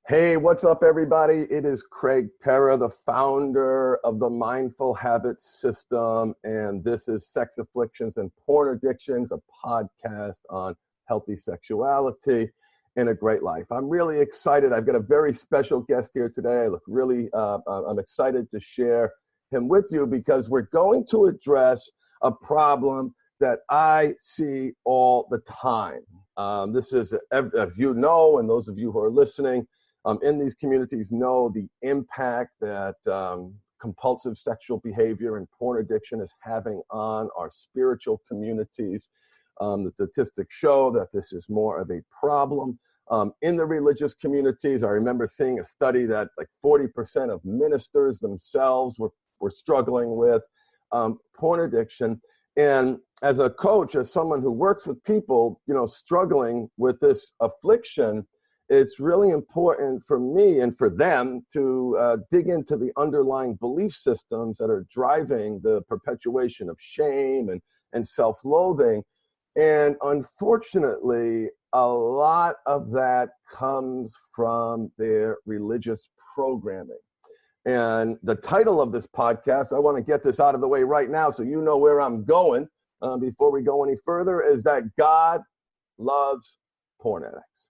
Hey, what's up, everybody? It is Craig Pera, the founder of the Mindful Habits System, and this is Sex Afflictions and Porn Addictions, a podcast on healthy sexuality and a great life. I'm really excited. I've got a very special guest here today. I'm excited to share him with you because we're going to address a problem that I see all the time. This is, as you know, and those of you who are listening, in these communities know the impact that compulsive sexual behavior and porn addiction is having on our spiritual communities. The statistics show that this is more of a problem in the religious communities. I remember seeing a study that like 40% of ministers themselves were struggling with porn addiction. And as a coach, as someone who works with people, struggling with this affliction, it's really important for me and for them to dig into the underlying belief systems that are driving the perpetuation of shame and self-loathing. And unfortunately, a lot of that comes from their religious programming. And the title of this podcast, I want to get this out of the way right now so you know where I'm going before we go any further, is that God loves porn addicts.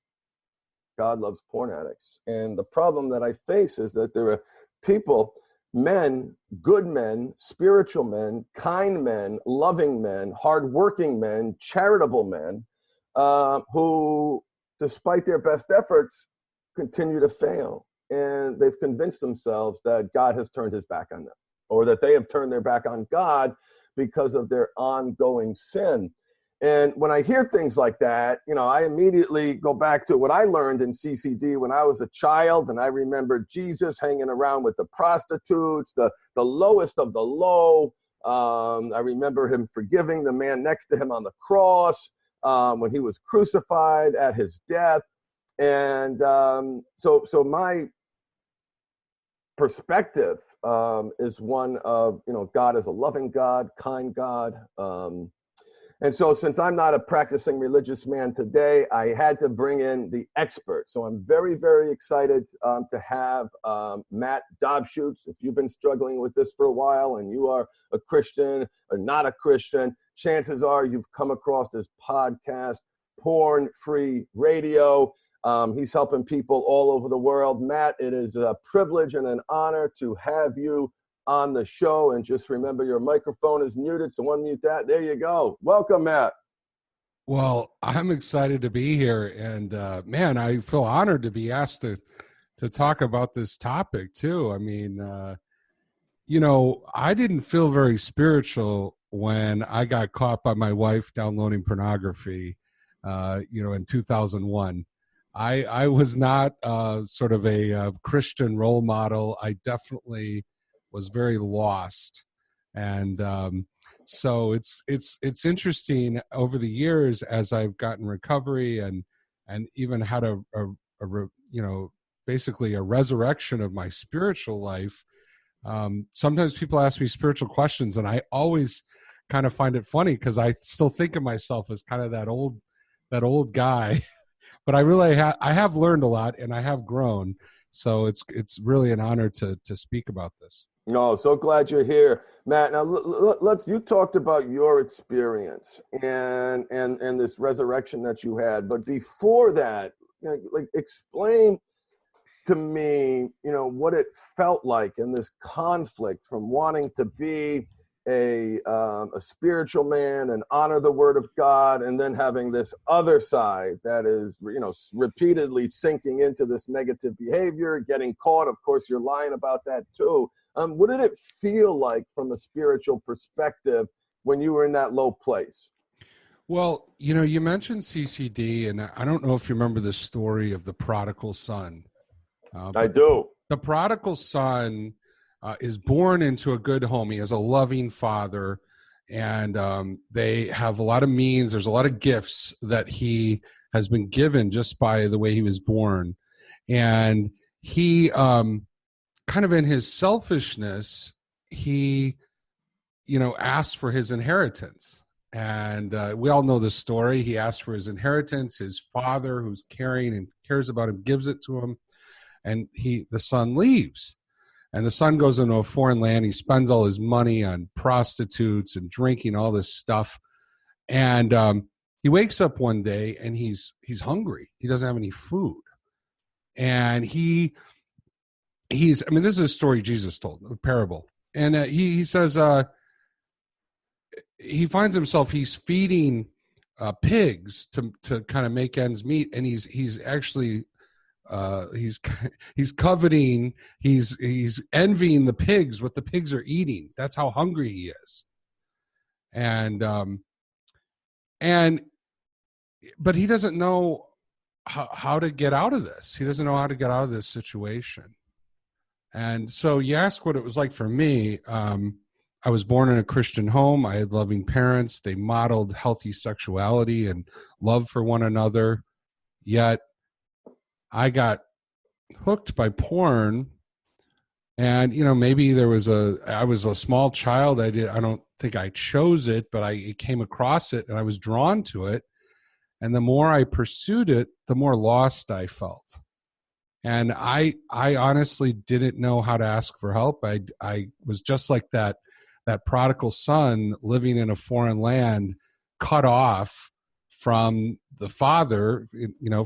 God loves porn addicts. And the problem that I face is that there are people, men, good men, spiritual men, kind men, loving men, hardworking men, charitable men, who, despite their best efforts, continue to fail. And they've convinced themselves that God has turned his back on them, or that they have turned their back on God because of their ongoing sin. And when I hear things like that, I immediately go back to what I learned in CCD when I was a child. And I remember Jesus hanging around with the prostitutes, the lowest of the low. I remember him forgiving the man next to him on the cross when he was crucified at his death. And so my perspective is one of, God is a loving God, kind God. And so since I'm not a practicing religious man today, I had to bring in the expert. So I'm very, very excited to have Matt Dobschuetz. If you've been struggling with this for a while and you are a Christian or not a Christian, chances are you've come across this podcast, Porn Free Radio. He's helping people all over the world. Matt, it is a privilege and an honor to have you on the show. And just remember, your microphone is muted, so unmute that. There you go. Welcome, Matt. Well, I'm excited to be here. And man, I feel honored to be asked to talk about this topic too. I mean, I didn't feel very spiritual when I got caught by my wife downloading pornography, in 2001. I was not sort of a Christian role model. I definitely was very lost. And so it's interesting over the years as I've gotten recovery and even had a basically a resurrection of my spiritual life. Sometimes people ask me spiritual questions, and I always kind of find it funny because I still think of myself as kind of that old guy. But I really I have learned a lot, and I have grown. So it's really an honor to speak about this. No, so glad you're here, Matt. Now you talked about your experience and this resurrection that you had, but before that, explain to me, what it felt like in this conflict from wanting to be a spiritual man and honor the word of God, and then having this other side that is, repeatedly sinking into this negative behavior, getting caught. Of course, you're lying about that too. What did it feel like from a spiritual perspective when you were in that low place? Well, you mentioned CCD, and I don't know if you remember the story of the prodigal son. I do. The prodigal son is born into a good home. He has a loving father, and they have a lot of means. There's a lot of gifts that he has been given just by the way he was born. And he, kind of in his selfishness, he, asked for his inheritance. And we all know the story. He asked for his inheritance. His father, who's caring and cares about him, gives it to him. And the son leaves. And the son goes into a foreign land. He spends all his money on prostitutes and drinking, all this stuff. And he wakes up one day and he's hungry. He doesn't have any food. And he's, I mean, this is a story Jesus told, a parable. And he says he finds himself, he's feeding pigs to kind of make ends meet. And he's actually, he's coveting, he's envying the pigs, what the pigs are eating. That's how hungry he is. But he doesn't know how to get out of this. He doesn't know how to get out of this situation. And so you ask what it was like for me. I was born in a Christian home. I had loving parents. They modeled healthy sexuality and love for one another. Yet I got hooked by porn. And, maybe I was a small child. I don't think I chose it, but I came across it and I was drawn to it. And the more I pursued it, the more lost I felt. And I honestly didn't know how to ask for help. I was just like that prodigal son living in a foreign land, cut off from the father,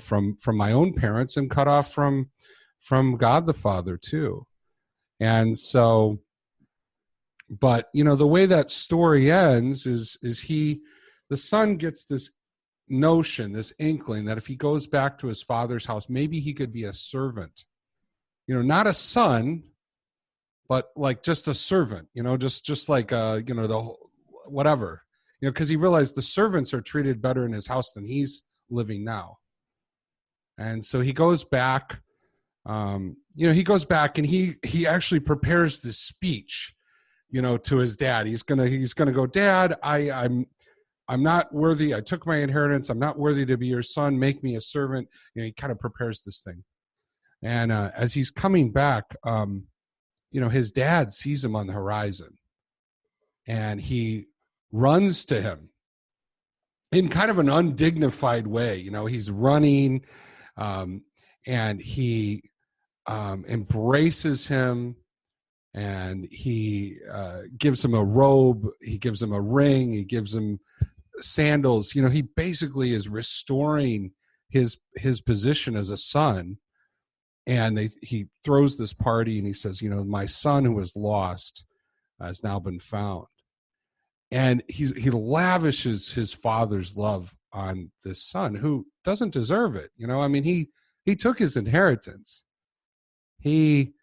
from my own parents, and cut off from God the Father too. And so, but the way that story ends is the son gets this notion, this inkling that if he goes back to his father's house, maybe he could be a servant, not a son, but like just a servant, just like, the whatever, because he realized the servants are treated better in his house than he's living now. And so he goes back, he goes back and he actually prepares this speech, to his dad. He's going to go, Dad, I'm not worthy. I took my inheritance. I'm not worthy to be your son. Make me a servant. He kind of prepares this thing. And as he's coming back, his dad sees him on the horizon. And he runs to him in kind of an undignified way. He's running and he embraces him. And he gives him a robe. He gives him a ring. He gives him sandals. He basically is restoring his position as a son. And he throws this party and he says, my son who was lost has now been found. And he lavishes his father's love on this son who doesn't deserve it. He took his inheritance. He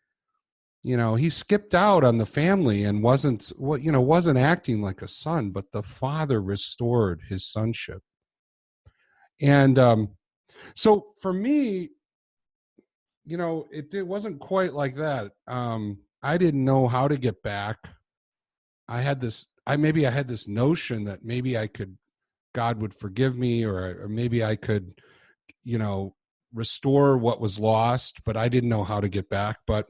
skipped out on the family and wasn't acting like a son, but the father restored his sonship. And so for me, it wasn't quite like that. I didn't know how to get back. I had this notion that maybe God would forgive me, or maybe I could, restore what was lost, but I didn't know how to get back. But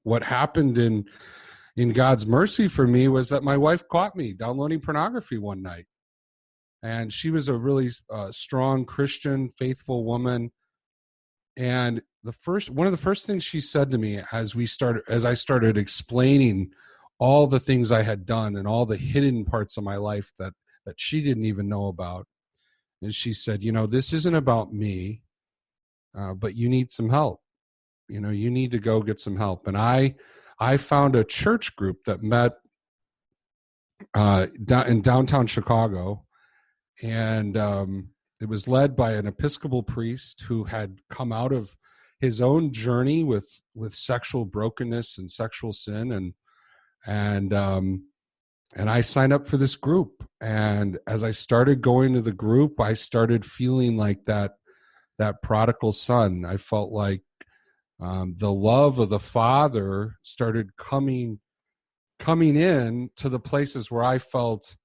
what happened in God's mercy for me was that my wife caught me downloading pornography one night. And she was a really strong Christian, faithful woman. And one of the first things she said to me as I started explaining all the things I had done and all the hidden parts of my life that she didn't even know about. And she said, this isn't about me, but you need some help. You need to go get some help. And I found a church group that met in downtown Chicago. And it was led by an Episcopal priest who had come out of his own journey with sexual brokenness and sexual sin. And I signed up for this group. And as I started going to the group, I started feeling like that prodigal son. I felt like the love of the Father started coming in to the places where I felt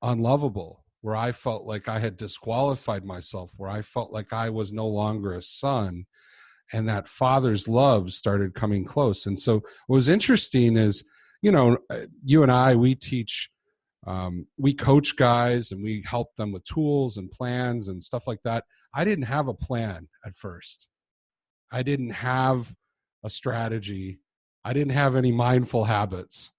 unlovable, where I felt like I had disqualified myself, where I felt like I was no longer a son, and that Father's love started coming close. And so what was interesting is, you and I, we teach, we coach guys and we help them with tools and plans and stuff like that. I didn't have a plan at first. I didn't have a strategy. I didn't have any mindful habits.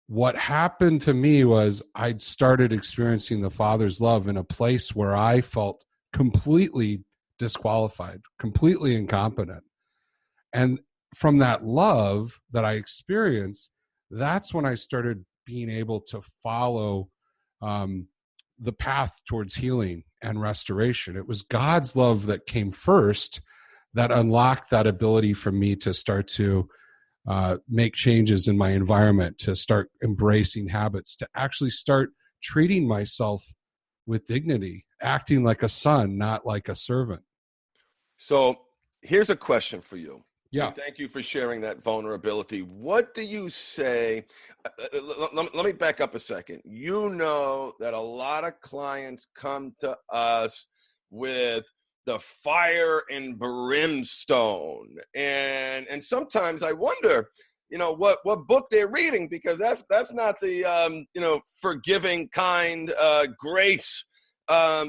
What happened to me was I started experiencing the Father's love in a place where I felt completely disqualified, completely incompetent. And from that love that I experienced, that's when I started being able to follow the path towards healing and restoration. It was God's love that came first that unlocked that ability for me to start to make changes in my environment, to start embracing habits, to actually start treating myself with dignity, acting like a son, not like a servant. So here's a question for you. Yeah. And thank you for sharing that vulnerability. What do you say? Let me back up a second. You know that a lot of clients come to us with the fire and brimstone. And sometimes I wonder, what book they're reading, because that's not the, forgiving, kind, grace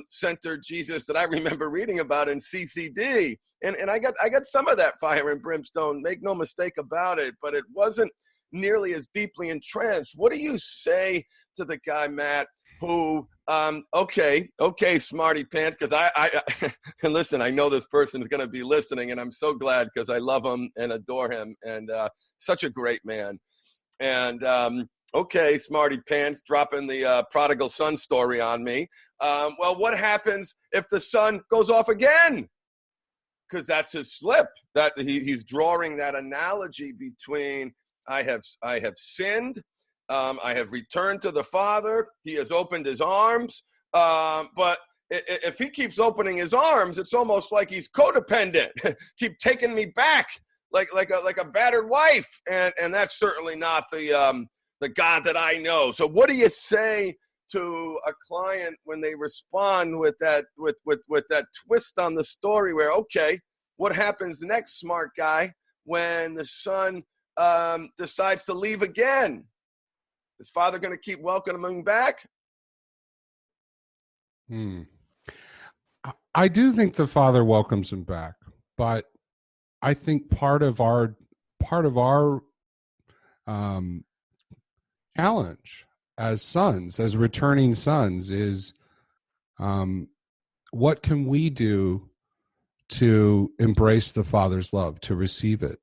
centered Jesus that I remember reading about in CCD. And I got some of that fire and brimstone, make no mistake about it, but it wasn't nearly as deeply entrenched. What do you say to the guy, Matt, who, okay, smarty pants, because I and listen, I know this person is going to be listening, and I'm so glad because I love him and adore him, and such a great man. And okay, smarty pants, dropping the prodigal son story on me. Well, what happens if the son goes off again? Because that's his slip. That he's drawing that analogy between I have sinned, I have returned to the Father. He has opened his arms, but if he keeps opening his arms, it's almost like he's codependent. Keep taking me back like a battered wife, and that's certainly not the God that I know. So, what do you say to a client when they respond with that with that twist on the story where, okay, what happens next, smart guy, when the son decides to leave again? Is Father going to keep welcoming him back? I do think the Father welcomes him back, but I think part of our challenge as sons, as returning sons, is what can we do to embrace the Father's love, to receive it?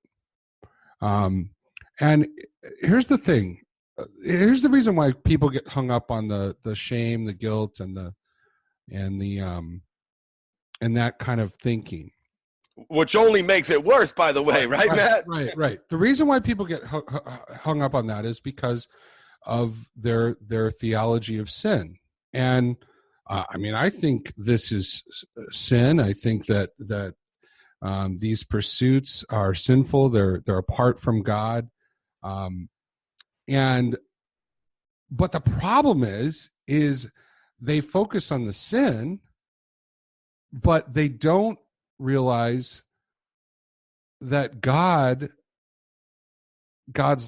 And here's the thing. Here's the reason why people get hung up on the shame, the guilt, and that kind of thinking. Which only makes it worse, by the way, right, Matt? Right. The reason why people get hung up on that is because of their theology of sin. And I think this is sin. I think that these pursuits are sinful. They're apart from God. But the problem is they focus on the sin, but they don't realize that God's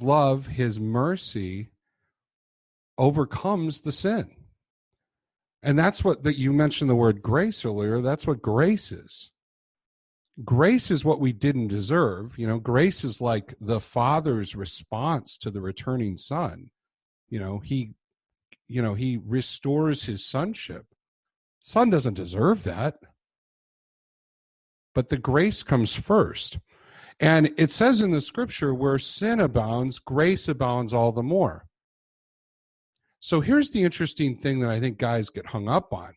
love, his mercy, overcomes the sin. And that's that you mentioned the word grace earlier. That's what grace is. Grace is what we didn't deserve. Grace is like the Father's response to the returning son. He restores his sonship. Son doesn't deserve that. But the grace comes first. And it says in the scripture, where sin abounds, grace abounds all the more. So here's the interesting thing that I think guys get hung up on.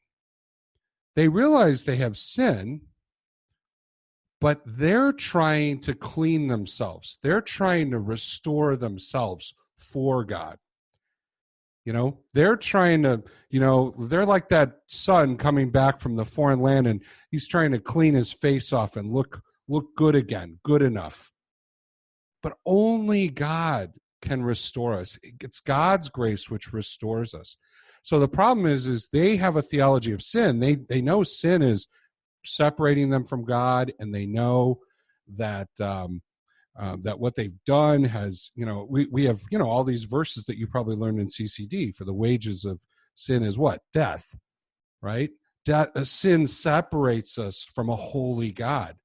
They realize they have sin, but they're trying to clean themselves. They're trying to restore themselves for God. They're trying to, they're like that son coming back from the foreign land, and he's trying to clean his face off and look good again, good enough. But only God can restore us. It's God's grace which restores us. So the problem is they have a theology of sin. They know sin is separating them from God, and they know that that what they've done has, we have, all these verses that you probably learned in CCD. For the wages of sin is what? Death, right? Sin separates us from a holy God.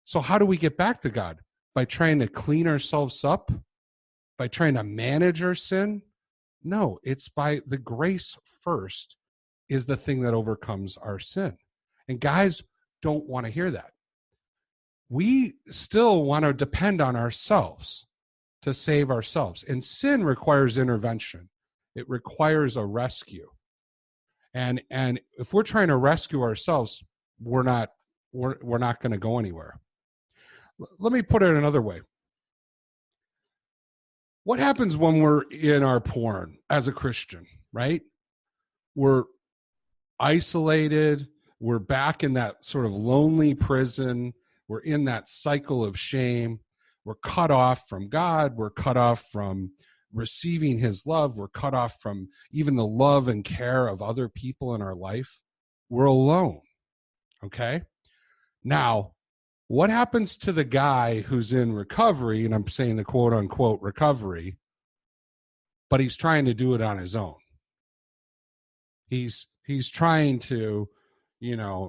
So how do we get back to God? By trying to clean ourselves up? By trying to manage our sin? No, it's by the grace first is the thing that overcomes our sin. And guys don't want to hear that. We still want to depend on ourselves to save ourselves. And sin requires intervention. It requires a rescue. And if we're trying to rescue ourselves, we're not going to go anywhere. Let me put it another way. What happens when we're in our porn as a Christian, right? We're isolated. We're back in that sort of lonely prison. We're in that cycle of shame. We're cut off from God. We're cut off from receiving his love. We're cut off from even the love and care of other people in our life. We're alone. Okay? Now, what happens to the guy who's in recovery, and I'm saying the quote unquote recovery, but he's trying to do it on his own? He's trying to,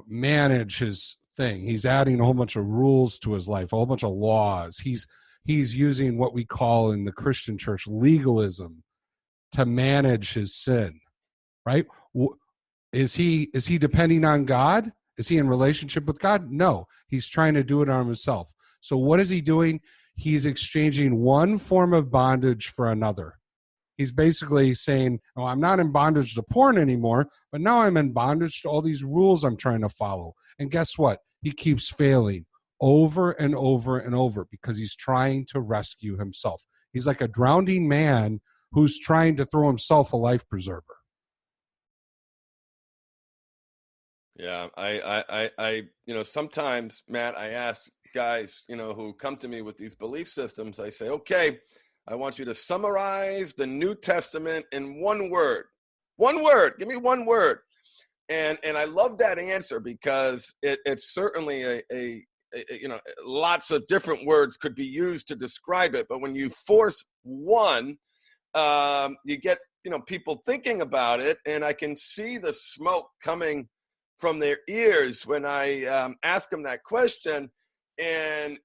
manage his thing. He's adding a whole bunch of rules to his life, a whole bunch of laws. He's using what we call in the Christian church legalism to manage his sin, right? Is he depending on God? Is he in relationship with God? No, he's trying to do it on himself. So what is he doing? He's exchanging one form of bondage for another. He's basically saying, oh, I'm not in bondage to porn anymore, but now I'm in bondage to all these rules I'm trying to follow. And guess what? He keeps failing over and over and over because he's trying to rescue himself. He's like a drowning man who's trying to throw himself a life preserver. Yeah, I sometimes, Matt, I ask guys, who come to me with these belief systems, I say, okay, I want you to summarize the New Testament in one word. One word. Give me one word. And I love that answer because it's certainly a lots of different words could be used to describe it. But when you force one, you get, people thinking about it, and I can see the smoke coming from their ears when I ask them that question. And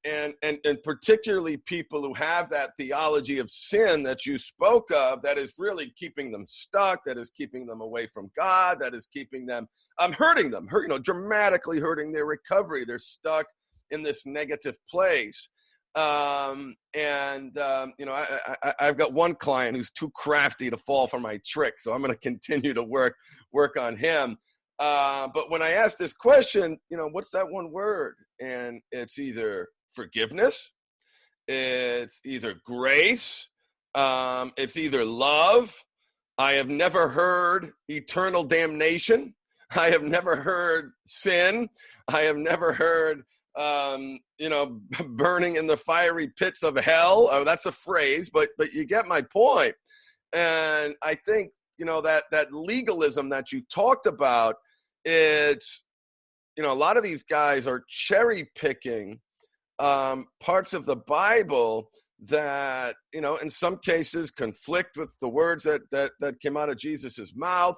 particularly people who have that theology of sin that you spoke of, that is really keeping them stuck, that is keeping them away from God, that is keeping them, hurting them, dramatically hurting their recovery. They're stuck in this negative place. I've got one client who's too crafty to fall for my trick, so I'm going to continue to work on him. But when I ask this question, what's that one word? And it's either forgiveness, it's either grace, it's either love. I have never heard eternal damnation. I have never heard sin. I have never heard, burning in the fiery pits of hell. Oh, that's a phrase, but you get my point. And I think, that legalism that you talked about, it's, a lot of these guys are cherry picking parts of the Bible that, in some cases conflict with the words that came out of Jesus's mouth.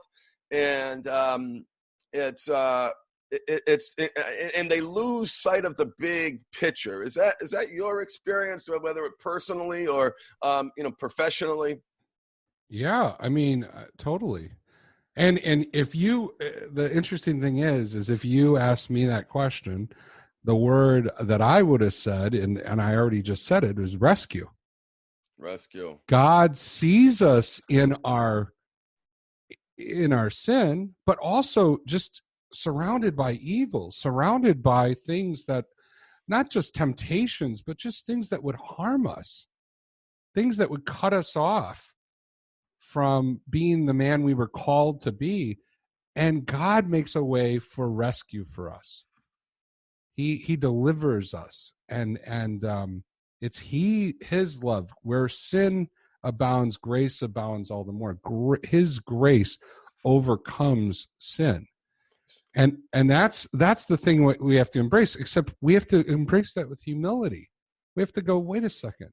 And and they lose sight of the big picture. Is that your experience, whether it personally or, professionally? Yeah, I mean, totally. And if you, the interesting thing is if you asked me that question, the word that I would have said, and I already just said it, is rescue. Rescue. God sees us in our sin, but also just surrounded by evil, surrounded by things that, not just temptations, but just things that would harm us, things that would cut us off from being the man we were called to be. And God makes a way for rescue for us. He delivers us, and it's his love. Where sin abounds, grace abounds all the more. His grace overcomes sin, and that's the thing we have to embrace. Except we have to embrace that with humility. We have to go, wait a second.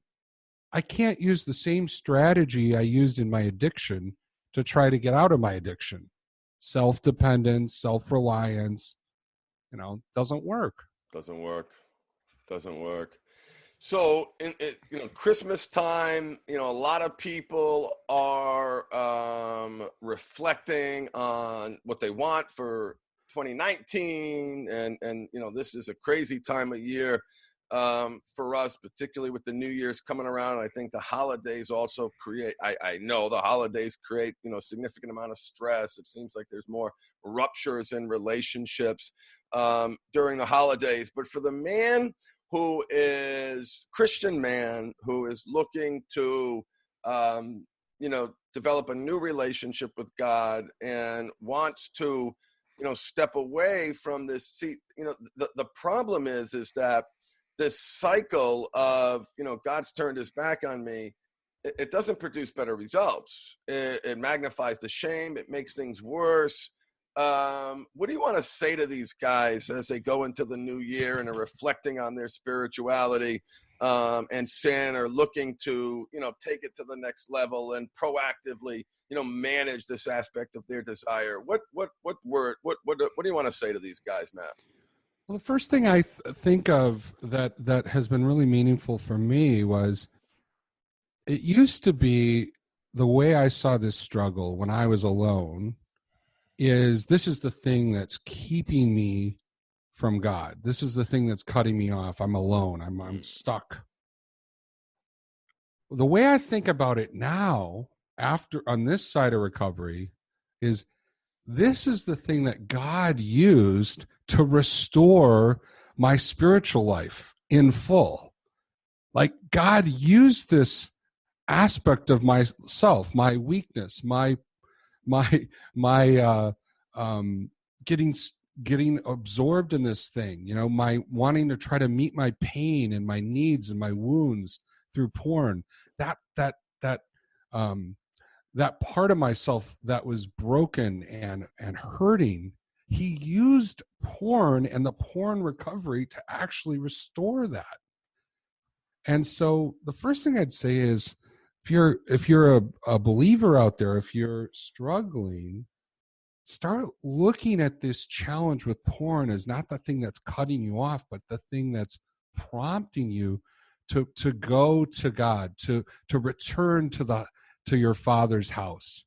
I can't use the same strategy I used in my addiction to try to get out of my addiction. Self-dependence, self-reliance, doesn't work. Doesn't work. Doesn't work. So, Christmas time, a lot of people are reflecting on what they want for 2019, and this is a crazy time of year for us, particularly with the New Year's coming around. I think the holidays also create. I know the holidays create a significant amount of stress. It seems like there's more ruptures in relationships during the holidays. But for the man who is Christian man who is looking to, develop a new relationship with God and wants to, step away from this. See, the problem is that this cycle of, God's turned his back on me, it doesn't produce better results. It magnifies the shame. It makes things worse. What do you want to say to these guys as they go into the new year and are reflecting on their spirituality and sin, or looking to, take it to the next level and proactively, manage this aspect of their desire? What do you want to say to these guys, Matt? Well, the first thing I think of that has been really meaningful for me was, it used to be the way I saw this struggle when I was alone is, this is the thing that's keeping me from God. This is the thing that's cutting me off. I'm alone. I'm stuck. The way I think about it now, after on this side of recovery, is this is the thing that God used to restore my spiritual life in full. Like, God used this aspect of myself, my weakness, my getting absorbed in this thing, my wanting to try to meet my pain and my needs and my wounds through porn. That part of myself that was broken and hurting, he used porn and the porn recovery to actually restore that. And so the first thing I'd say is, if you're a believer out there, if you're struggling, start looking at this challenge with porn as not the thing that's cutting you off, but the thing that's prompting you to go to God, to return to your Father's house.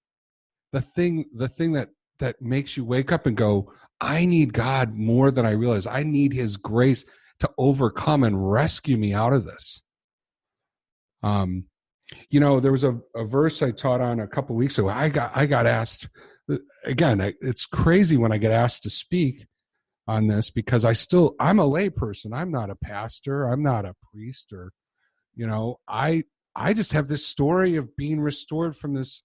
The thing that makes you wake up and go, I need God more than I realize. I need his grace to overcome and rescue me out of this. There was a verse I taught on a couple of weeks ago. I got asked, again, it's crazy when I get asked to speak on this, because I'm a lay person. I'm not a pastor. I'm not a priest, or, I just have this story of being restored from this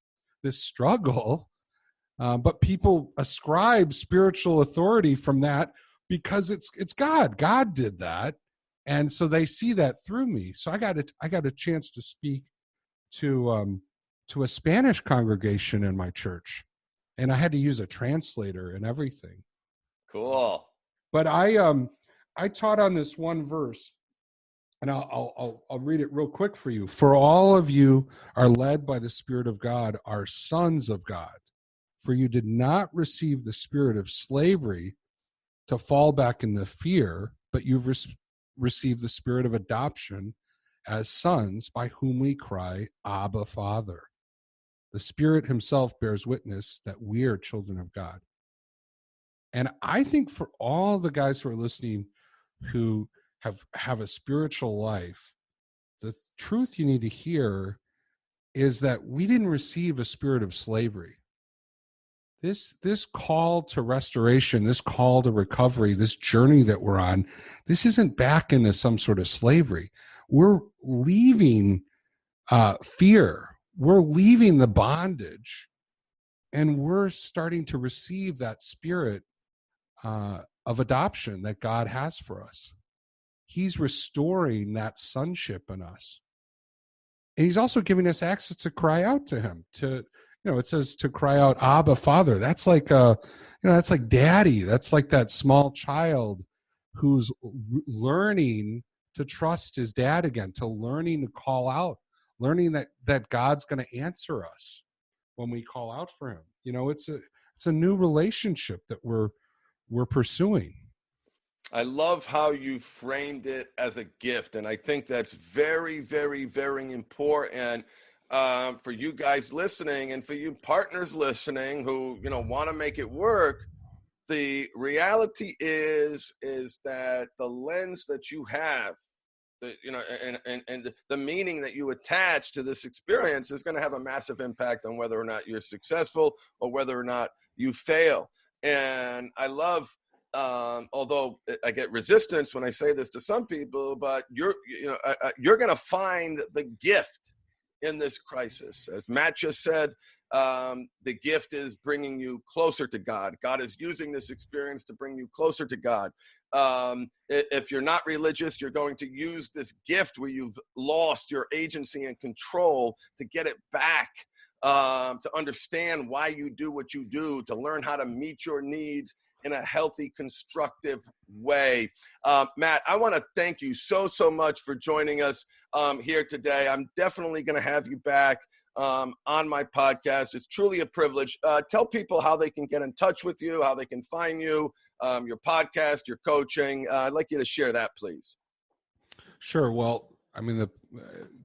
struggle. But people ascribe spiritual authority from that because it's God. God did that. And so they see that through me. So I got a chance to speak to a Spanish congregation in my church, and I had to use a translator and everything. Cool. But I taught on this one verse, and I'll read it real quick for you. For all of you are led by the Spirit of God, are sons of God. For you did not receive the spirit of slavery to fall back into fear, but you've received the spirit of adoption as sons, by whom we cry, Abba, Father. The Spirit himself bears witness that we are children of God. And I think for all the guys who are listening who have a spiritual life, the truth you need to hear is that we didn't receive a spirit of slavery. This call to restoration, this call to recovery, this journey that we're on, this isn't back into some sort of slavery. We're leaving fear. We're leaving the bondage, and we're starting to receive that spirit of adoption that God has for us. He's restoring that sonship in us. And he's also giving us access to cry out to him, it says to cry out, Abba, Father. That's like that's like daddy. That's like that small child who's learning to trust his dad again, to learning to call out, learning that God's going to answer us when we call out for him. It's a new relationship that we're pursuing. I love how you framed it as a gift, and I think that's very, very, very important for you guys listening, and for you partners listening who want to make it work. The reality is that the lens that you have, and the meaning that you attach to this experience is going to have a massive impact on whether or not you're successful or whether or not you fail. And I love, although I get resistance when I say this to some people, but you're going to find the gift in this crisis. As Matt just said, the gift is bringing you closer to God. God is using this experience to bring you closer to God. If you're not religious, you're going to use this gift where you've lost your agency and control to get it back, to understand why you do what you do, to learn how to meet your needs in a healthy, constructive way. Matt, I want to thank you so much for joining us here today. I'm definitely going to have you back on my podcast. It's truly a privilege. Tell people how they can get in touch with you, how they can find you, your podcast, your coaching. I'd like you to share that, please. Sure. Well, I mean, the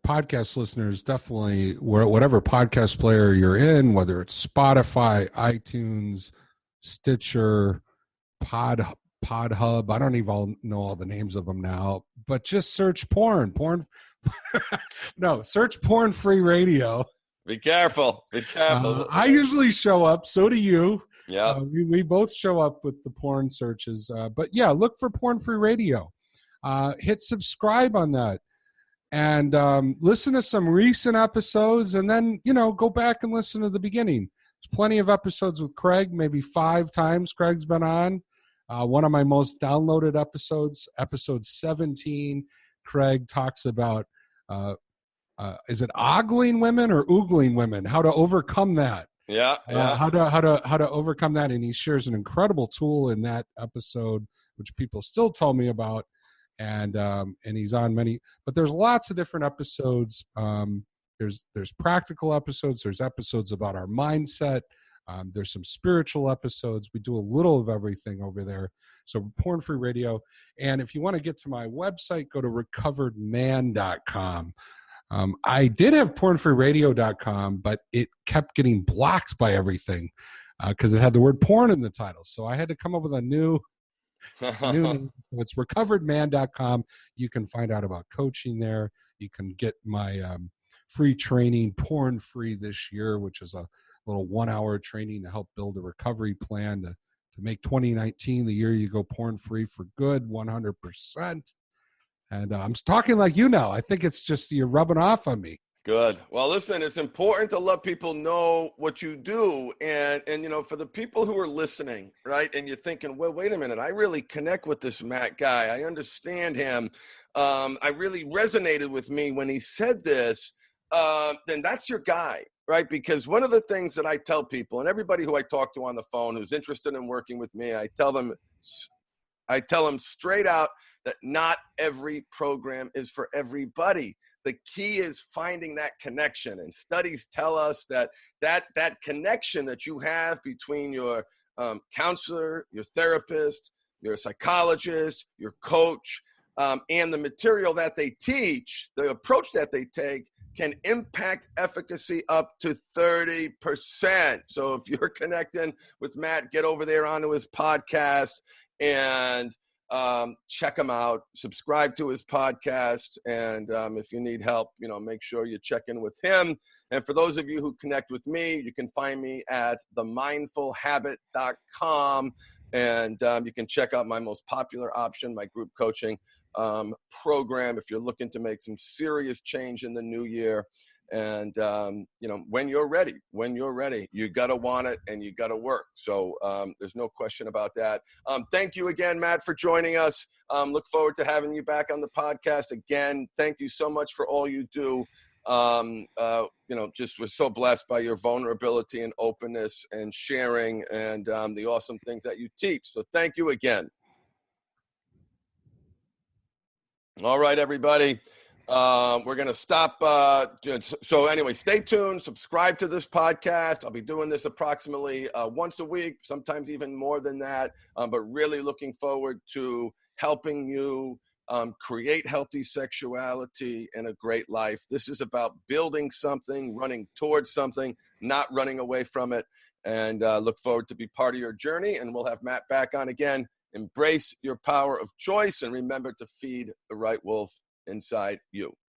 podcast listeners definitely, whatever podcast player you're in, whether it's Spotify, iTunes, Stitcher, Podhub. I don't even know all the names of them now, but just search porn. No, search Porn Free Radio. Be careful. Be careful. I usually show up. So do you. Yeah. We both show up with the porn searches. But yeah, look for Porn Free Radio. Hit subscribe on that. And listen to some recent episodes, and then, go back and listen to the beginning. There's plenty of episodes with Craig, maybe 5 times Craig's been on. One of my most downloaded episodes, episode 17, Craig talks about, is it ogling women or oogling women? How to overcome that. Yeah. How to overcome that. And he shares an incredible tool in that episode, which people still tell me about. And he's on many, but there's lots of different episodes. There's practical episodes. There's episodes about our mindset. There's some spiritual episodes. We do a little of everything over there. So Porn Free Radio. And if you want to get to my website, go to recoveredman.com. I did have pornfreeradio.com, but it kept getting blocked by everything because it had the word porn in the title. So I had to come up with a new name. It's recoveredman.com. You can find out about coaching there. You can get my free training, Porn Free this year, which is a little 1-hour training to help build a recovery plan to make 2019 the year you go porn free for good, 100%. And I'm talking like you now. I think it's just you're rubbing off on me. Good. Well, listen, it's important to let people know what you do. And for the people who are listening, right, and you're thinking, well, wait a minute, I really connect with this Matt guy. I understand him. I really resonated with me when he said this. Then that's your guy, right? Because one of the things that I tell people, and everybody who I talk to on the phone who's interested in working with me, I tell them straight out that not every program is for everybody. The key is finding that connection. And studies tell us that connection that you have between your counselor, your therapist, your psychologist, your coach, and the material that they teach, the approach that they take, can impact efficacy up to 30%. So if you're connecting with Matt, get over there onto his podcast and check him out, subscribe to his podcast. And if you need help, make sure you check in with him. And for those of you who connect with me, you can find me at themindfulhabit.com. And you can check out my most popular option, my group coaching program, if you're looking to make some serious change in the new year. And, when you're ready, you got to want it and you got to work. So there's no question about that. Thank you again, Matt, for joining us. Look forward to having you back on the podcast again. Thank you so much for all you do. Just was so blessed by your vulnerability and openness and sharing and the awesome things that you teach. So thank you again. All right, everybody. We're going to stop. So anyway, stay tuned. Subscribe to this podcast. I'll be doing this approximately once a week, sometimes even more than that. But really looking forward to helping you create healthy sexuality and a great life. This is about building something, running towards something, not running away from it. And look forward to be part of your journey. And we'll have Matt back on again. Embrace your power of choice and remember to feed the right wolf inside you.